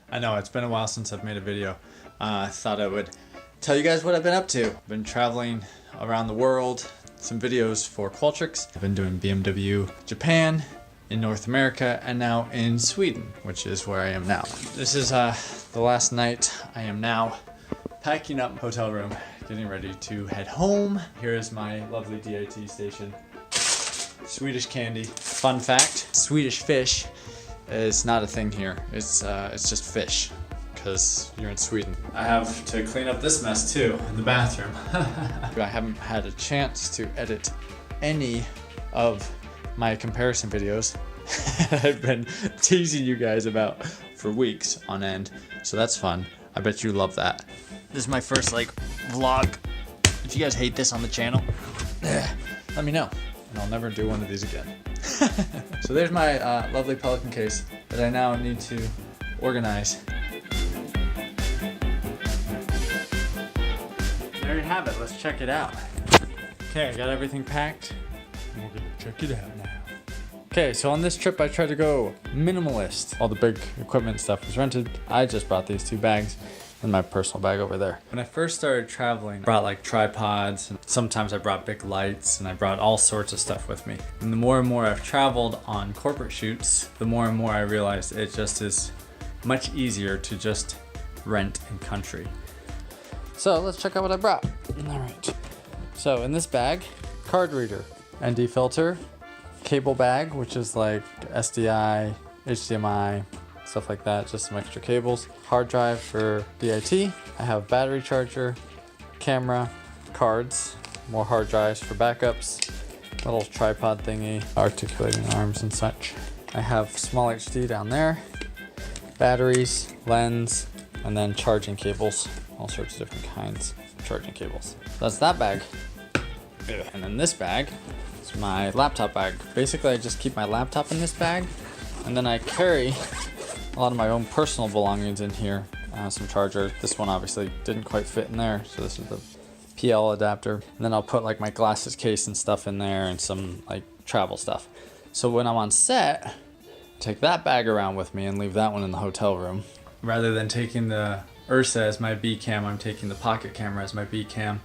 I know it's been a while since I've made a video. I thought I would tell you guys what I've been up to. I've been traveling around the world, some videos for Qualtrics. I've been doing BMW Japan, in North America, and now in Sweden, which is where I am now. This is the last night. I am now packing up hotel room, getting ready to head home. Here is my lovely DIT station. Swedish candy. Fun fact, Swedish fish is not a thing here. It's just fish, because you're in Sweden. I have to clean up this mess too, in the bathroom. I haven't had a chance to edit any of my comparison videos I've been teasing you guys about for weeks on end. So that's fun. I bet you love that. This is my first vlog. If you guys hate this on the channel, let me know and I'll never do one of these again. So there's my lovely Pelican case that I now need to organize. There you have it. Let's check it out. Okay, I got everything packed. We're gonna check it out now. Okay, so on this trip I tried to go minimalist. All the big equipment stuff was rented. I just brought these 2 bags and my personal bag over there. When I first started traveling, I brought tripods, and sometimes I brought big lights, and I brought all sorts of stuff with me. And the more and more I've traveled on corporate shoots, the more and more I realized it just is much easier to just rent in country. So let's check out what I brought. All right. So in this bag, card reader, ND filter, cable bag, which is like SDI, HDMI, stuff like that, just some extra cables, hard drive for DIT. I have battery charger, camera, cards, more hard drives for backups, little tripod thingy, articulating arms and such. I have small HD down there, batteries, lens, and then charging cables, all sorts of different kinds of charging cables. That's that bag. And then this bag is my laptop bag. Basically, I just keep my laptop in this bag, and then I carry a lot of my own personal belongings in here. Some charger. This one obviously didn't quite fit in there, so this is the PL adapter. And then I'll put my glasses case and stuff in there, and some travel stuff. So when I'm on set, take that bag around with me and leave that one in the hotel room. Rather than taking the Ursa as my B cam, I'm taking the pocket camera as my B cam.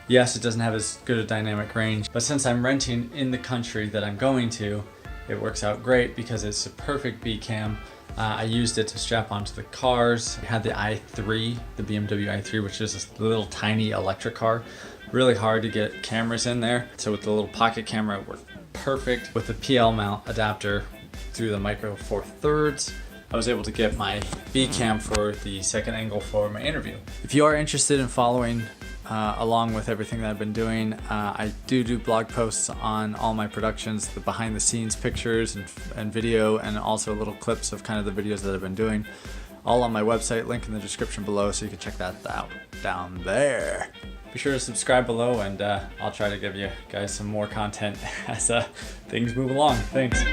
Yes, it doesn't have as good a dynamic range, but since I'm renting in the country that I'm going to, it works out great because it's a perfect B cam. I used it to strap onto the cars. I had the i3, the BMW i3, which is this little tiny electric car. Really hard to get cameras in there. So with the little pocket camera, it worked perfect. With the PL mount adapter through the Micro Four Thirds, I was able to get my B cam for the second angle for my interview. If you are interested in following along with everything that I've been doing, I do blog posts on all my productions, the behind the scenes pictures and video, and also little clips of kind of the videos that I've been doing, all on my website, link in the description below, so you can check that out down there. Be sure to subscribe below, and I'll try to give you guys some more content as things move along. Thanks.